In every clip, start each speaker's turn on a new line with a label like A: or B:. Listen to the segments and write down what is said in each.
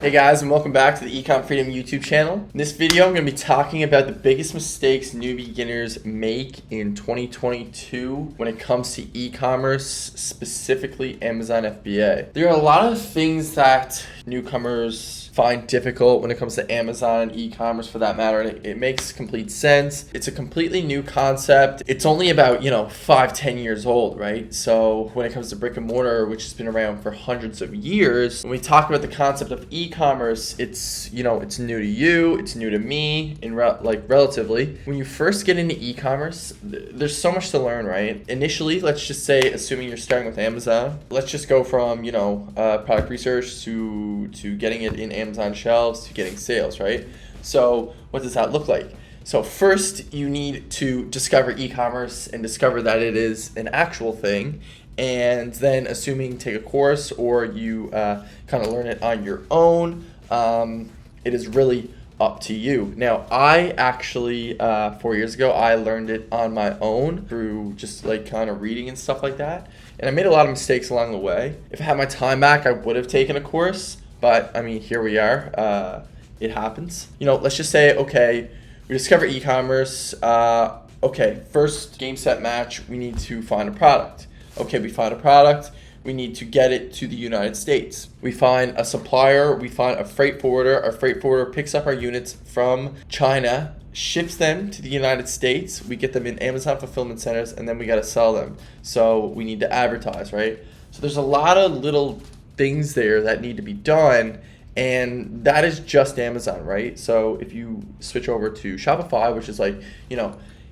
A: Hey guys, and welcome back to the Ecom Freedom YouTube channel. In this video, I'm going to be talking about the biggest mistakes new beginners make in 2022 when it comes to e-commerce, specifically Amazon FBA. There are a lot of things that newcomers find difficult when it comes to Amazon and e-commerce for that matter. It makes complete sense. It's a completely new concept. It's only about, 5-10 years old, right? So when it comes to brick and mortar, which has been around for hundreds of years, when we talk about the concept of e-commerce, it's new to you, it's new to me, relatively. When you first get into e-commerce, there's so much to learn, right? Initially, let's just say, assuming you're starting with Amazon, let's just go from, product research to getting it in Amazon shelves to getting sales, right? So what does that look like? So first, you need to discover e-commerce and discover that it is an actual thing. And then take a course or you kind of learn it on your own, it is really up to you. Now, I actually, 4 years ago, I learned it on my own through just kind of reading and stuff like that. And I made a lot of mistakes along the way. If I had my time back, I would have taken a course. But, here we are. It happens. Let's just say, okay, we discover e-commerce. First game, set, match, we need to find a product. Okay, we find a product, we need to get it to the United States. We find a supplier, we find a freight forwarder. Our freight forwarder picks up our units from China, ships them to the United States. We get them in Amazon fulfillment centers, and then we got to sell them. So we need to advertise, right? So there's a lot of little things there that need to be done, and that is just Amazon, right? So if you switch over to Shopify, which is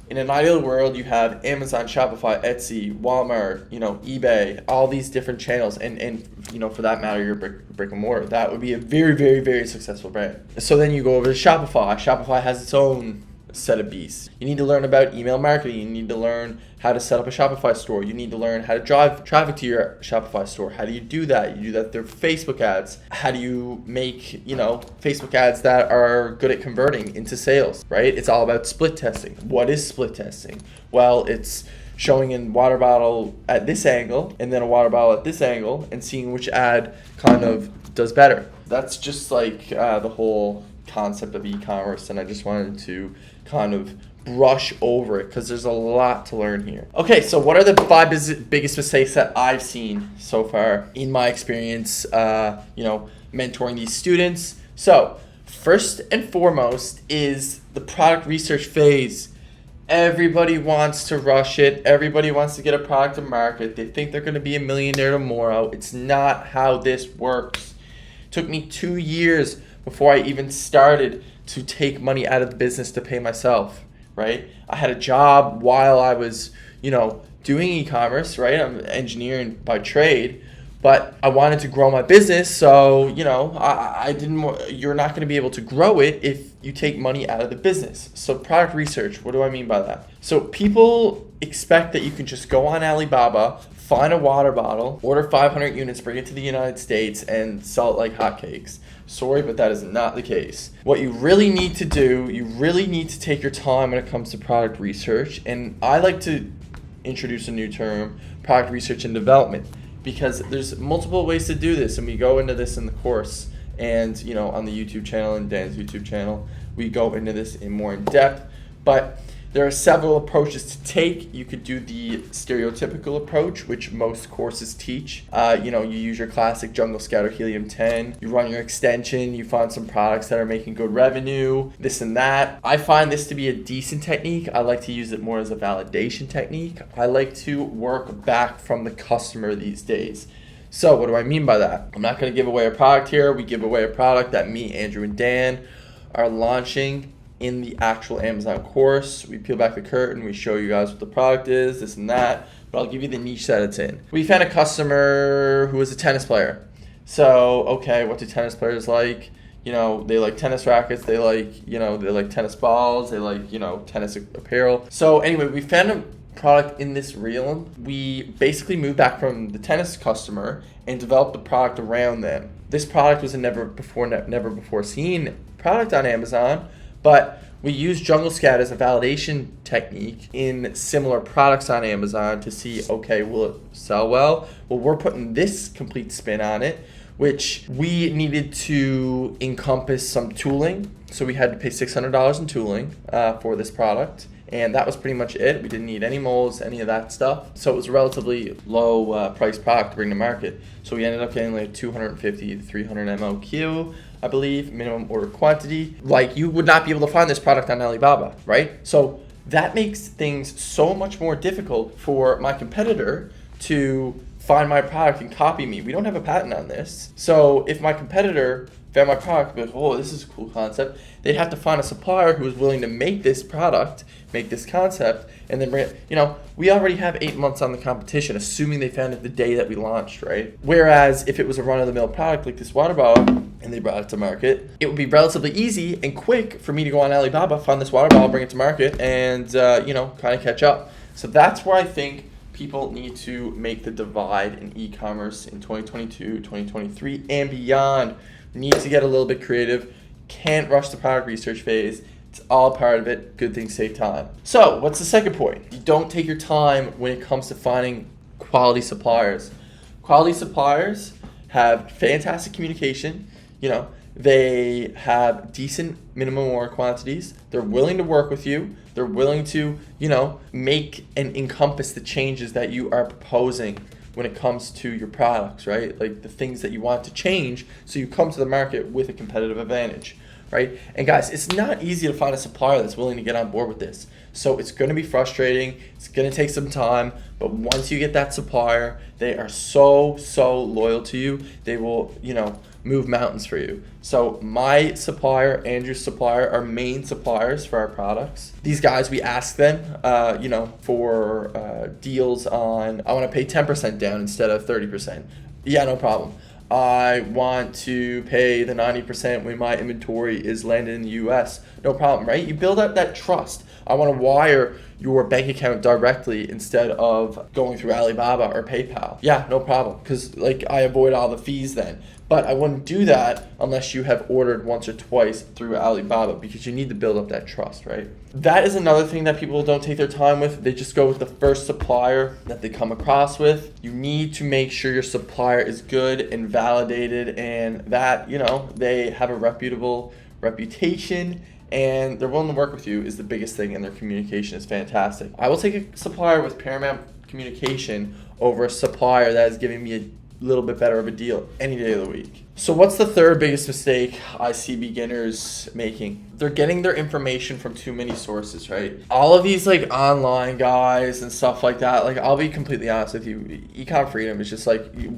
A: in an ideal world, you have Amazon, Shopify, Etsy, Walmart, eBay, all these different channels, and for that matter, your brick and mortar. That would be a very, very, very successful brand. So then you go over to Shopify. Shopify has its own set of beasts. You need to learn about email marketing. You need to learn how to set up a Shopify store. You need to learn how to drive traffic to your Shopify store. How do you do that? You do that through Facebook ads. How do you make, Facebook ads that are good at converting into sales, right? It's all about split testing. What is split testing? Well, it's showing a water bottle at this angle and then a water bottle at this angle and seeing which ad kind of does better. That's just the whole concept of e-commerce, and I just wanted to kind of brush over it because there's a lot to learn here. Okay, so what are the five biggest mistakes that I've seen so far in my experience, mentoring these students? So first and foremost is the product research phase. Everybody wants to rush it. Everybody wants to get a product to market. They think they're going to be a millionaire tomorrow. It's not how this works. It took me 2 years before I even started to take money out of the business to pay myself, right? I had a job while I was, doing e-commerce, right? I'm an engineer by trade, but I wanted to grow my business. So, I didn't, you're not going to be able to grow it if you take money out of the business. So product research, what do I mean by that? So people expect that you can just go on Alibaba, find a water bottle, order 500 units, bring it to the United States, and sell it like hotcakes. Sorry, but that is not the case. What you really need to do, you really need to take your time when it comes to product research. And I like to introduce a new term, product research and development, because there's multiple ways to do this. And we go into this in the course and, on the YouTube channel and Dan's YouTube channel, we go into this in more in depth. But there are several approaches to take. You could do the stereotypical approach, which most courses teach. You use your classic jungle scatter helium 10. You run your extension. You find some products that are making good revenue, this and that. I find this to be a decent technique. I like to use it more as a validation technique. I like to work back from the customer these days. So what do I mean by that? I'm not going to give away a product here. We give away a product that me, Andrew, and Dan are launching in the actual Amazon course. We peel back the curtain, we show you guys what the product is, this and that, but I'll give you the niche that it's in. We found a customer who is a tennis player. So, okay, what do tennis players like? They like tennis rackets, they like tennis balls, they like, tennis apparel. So anyway, we found a product in this realm. We basically moved back from the tennis customer and developed the product around them. This product was a never before seen product on Amazon, but we use Jungle Scat as a validation technique in similar products on Amazon to see, okay, will it sell well? Well, we're putting this complete spin on it. which we needed to encompass some tooling. So we had to pay $600 in tooling for this product. And that was pretty much it. We didn't need any molds, any of that stuff. So it was a relatively low price product to bring to market. So we ended up getting like 250 to 300 MOQ, I believe, minimum order quantity. Like, you would not be able to find this product on Alibaba, right? So that makes things so much more difficult for my competitor to find my product and copy me. We don't have a patent on this. So if my competitor found my product, be like, oh, this is a cool concept, they'd have to find a supplier who is willing to make this product, make this concept, and then bring it. You know, we already have 8 months on the competition, assuming they found it the day that we launched, right? Whereas if it was a run-of-the-mill product like this water bottle, and they brought it to market, it would be relatively easy and quick for me to go on Alibaba, find this water bottle, bring it to market, and, kind of catch up. So that's where I think people need to make the divide in e-commerce in 2022, 2023, and beyond. Need to get a little bit creative. Can't rush the product research phase. It's all part of it. Good things save time. So what's the second point? You don't take your time when it comes to finding quality suppliers. Quality suppliers have fantastic communication. They have decent minimum order quantities. They're willing to work with you. They're willing to, make and encompass the changes that you are proposing when it comes to your products, right? Like the things that you want to change so you come to the market with a competitive advantage, right? And guys, it's not easy to find a supplier that's willing to get on board with this. So it's going to be frustrating. It's going to take some time, but once you get that supplier, they are so loyal to you. They will, move mountains for you. So my supplier, Andrew's supplier, are main suppliers for our products. These guys, we ask them, for deals on, I want to pay 10% down instead of 30%. Yeah, no problem. I want to pay the 90% when my inventory is landed in the US. No problem, right? You build up that trust. I want to wire your bank account directly instead of going through Alibaba or PayPal. Yeah, no problem, because I avoid all the fees then. But I wouldn't do that unless you have ordered once or twice through Alibaba, because you need to build up that trust, right? That is another thing that people don't take their time with. They just go with the first supplier that they come across with. You need to make sure your supplier is good and validated, and that, they have a reputable reputation and they're willing to work with you is the biggest thing, and their communication is fantastic. I will take a supplier with paramount communication over a supplier that is giving me a little bit better of a deal any day of the week. So what's the third biggest mistake I see beginners making? They're getting their information from too many sources, right? All of these online guys and stuff like that, I'll be completely honest with you, Ecom Freedom is just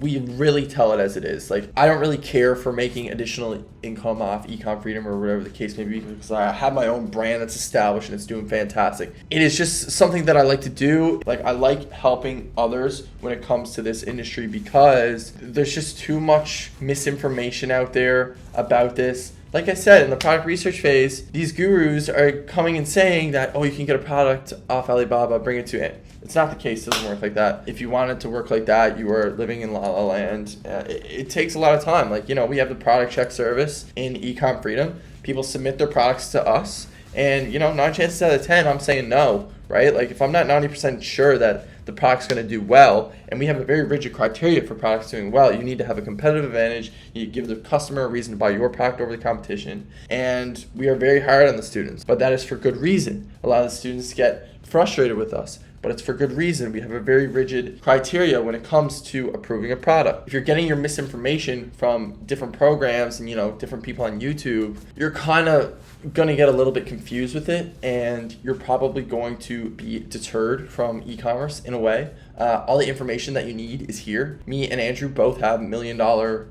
A: we really tell it as it is. I don't really care for making additional income off Ecom Freedom or whatever the case may be, because I have my own brand that's established and it's doing fantastic. It is just something that I like to do. I like helping others when it comes to this industry, because there's just too much misinformation out there about this. Like I said, in the product research phase, these gurus are coming and saying that, you can get a product off Alibaba, bring it to it. It's not the case. It doesn't work like that. If you want it to work like that, you are living in La La Land. It takes a lot of time. We have the product check service in Ecom Freedom. People submit their products to us, and 9 chances out of 10, I'm saying no, right? If I'm not 90% sure that the product's going to do well, and we have a very rigid criteria for products doing well, you need to have a competitive advantage. You give the customer a reason to buy your product over the competition, and we are very hard on the students, but that is for good reason. A lot of the students get frustrated with us, but it's for good reason. We have a very rigid criteria when it comes to approving a product. If you're getting your misinformation from different programs and different people on YouTube, you're kind of going to get a little bit confused with it, and you're probably going to be deterred from e-commerce in a way. All the information that you need is here. Me and Andrew both have $1 million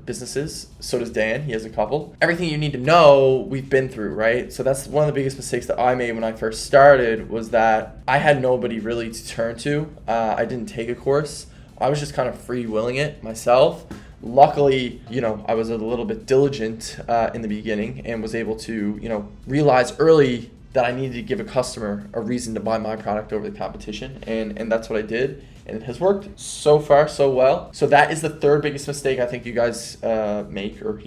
A: businesses. So does Dan. He has a couple. Everything you need to know, we've been through, right? So that's one of the biggest mistakes that I made when I first started, was that I had nobody really to turn to. I didn't take a course. I was just kind of free-willing it myself. Luckily, I was a little bit diligent in the beginning and was able to, realize early that I needed to give a customer a reason to buy my product over the competition. And that's what I did. And it has worked so far so well. So that is the third biggest mistake I think you guys make, or,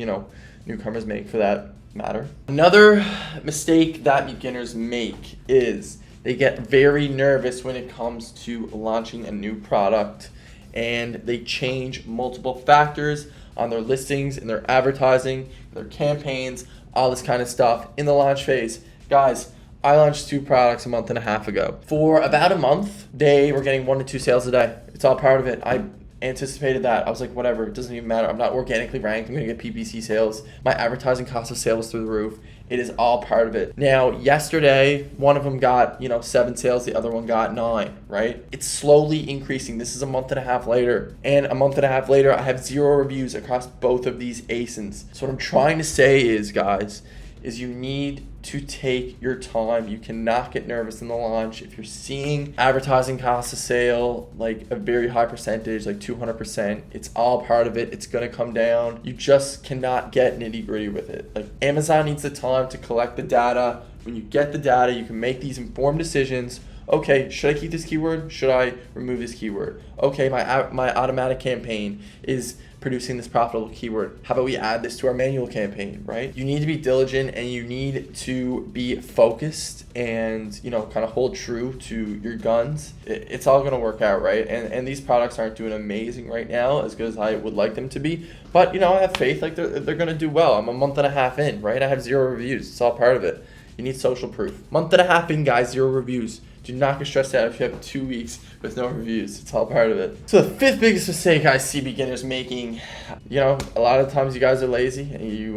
A: newcomers make for that matter. Another mistake that beginners make is they get very nervous when it comes to launching a new product, and they change multiple factors on their listings, in their advertising, their campaigns, all this kind of stuff in the launch phase. Guys, I launched 2 products a month and a half ago. For about a month, they were getting 1 to 2 sales a day. It's all part of it. I anticipated that. I was like, whatever, it doesn't even matter. I'm not organically ranked. I'm going to get PPC sales. My advertising cost of sale was through the roof. It is all part of it. Now, yesterday, one of them got, 7 sales. The other one got 9, right? It's slowly increasing. This is a month and a half later. And a month and a half later, I have 0 reviews across both of these ASINs. So what I'm trying to say is, guys, is you need to take your time. You cannot get nervous in the launch. If you're seeing advertising cost of sale like a very high percentage, like 200%, it's all part of it. It's gonna come down. You just cannot get nitty gritty with it. Like, Amazon needs the time to collect the data. When you get the data, you can make these informed decisions. Okay, should I keep this keyword? Should I remove this keyword? Okay, my automatic campaign is producing this profitable keyword. How about we add this to our manual campaign, right? You need to be diligent and you need to be focused and, kind of hold true to your guns. It's all gonna work out, right? And these products aren't doing amazing right now, as good as I would like them to be. But, I have faith, like they're gonna do well. I'm a month and a half in, right? I have 0 reviews. It's all part of it. You need social proof. Month and a half in, guys, 0 reviews. Do not get stressed out if you have 2 weeks with no reviews. It's all part of it. So the 5th biggest mistake I see beginners making, a lot of times you guys are lazy and you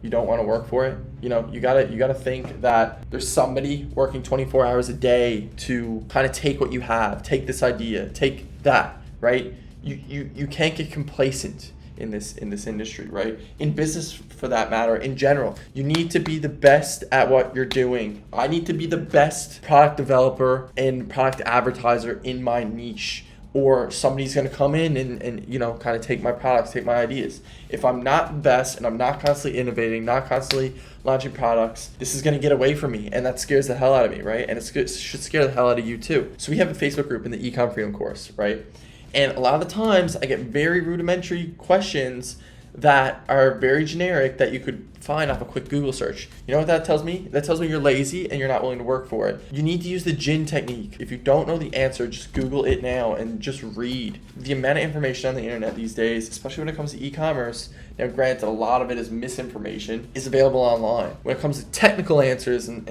A: don't want to work for it. You gotta think that there's somebody working 24 hours a day to kind of take what you have, take this idea, take that, right? You can't get complacent in this industry, right? In business, for that matter, in general, you need to be the best at what you're doing. I need to be the best product developer and product advertiser in my niche, or somebody's going to come in and kind of take my products, take my ideas. If I'm not the best and I'm not constantly innovating, not constantly launching products, this is going to get away from me, and that scares the hell out of me, right? And it should scare the hell out of you too. So we have a Facebook group in the Ecom Freedom course, right? And a lot of the times I get very rudimentary questions that are very generic that you could find off a quick Google search. You know what that tells me? That tells me you're lazy and you're not willing to work for it. You need to use the GIN technique. If you don't know the answer, just Google it now and just read. The amount of information on the internet these days, especially when it comes to e-commerce, now granted a lot of it is misinformation, is available online. When it comes to technical answers and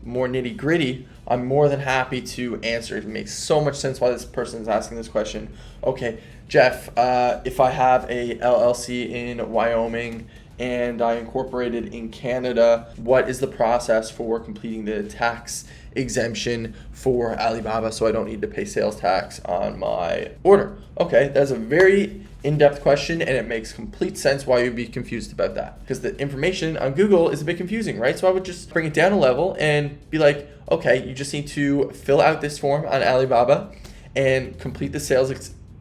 A: more nitty gritty, I'm more than happy to answer. It makes so much sense why this person is asking this question. Okay, Jeff, if I have a LLC in Wyoming and I incorporated in Canada, what is the process for completing the tax exemption for Alibaba so I don't need to pay sales tax on my order? Okay, that's a very in-depth question, and it makes complete sense why you'd be confused about that, because the information on Google is a bit confusing, right? So I would just bring it down a level and be like, okay, you just need to fill out this form on Alibaba and complete the sales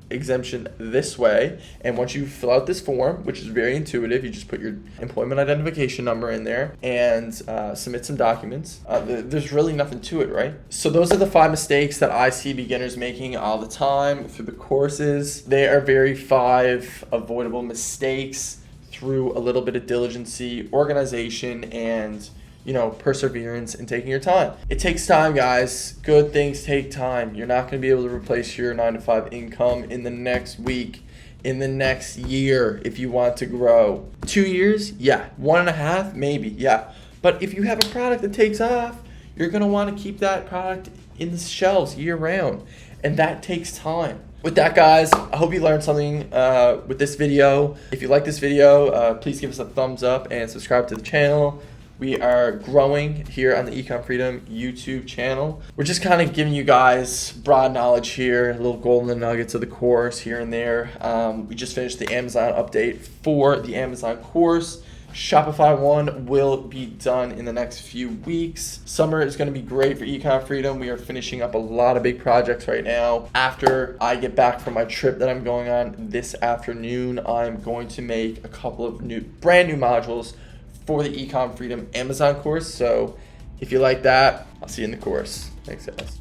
A: exemption this way. And once you fill out this form, which is very intuitive, you just put your employment identification number in there and submit some documents. There's really nothing to it, right? So those are the 5 mistakes that I see beginners making all the time through the courses. They are very 5 avoidable mistakes through a little bit of diligency, organization, and perseverance and taking your time. It takes time, guys. Good things take time. You're not going to be able to replace your 9-to-5 income in the next week, in the next year, if you want to grow. 2 years? Yeah. 1.5? Maybe. Yeah. But if you have a product that takes off, you're going to want to keep that product in the shelves year round. And that takes time. With that, guys, I hope you learned something with this video. If you like this video, please give us a thumbs up and subscribe to the channel. We are growing here on the Ecom Freedom YouTube channel. We're just kind of giving you guys broad knowledge here, little golden nuggets of the course here and there. We just finished the Amazon update for the Amazon course. Shopify 1 will be done in the next few weeks. Summer is going to be great for Ecom Freedom. We are finishing up a lot of big projects right now. After I get back from my trip that I'm going on this afternoon, I'm going to make a couple of brand new modules for the Ecom Freedom Amazon course. So if you like that, I'll see you in the course. Thanks, guys.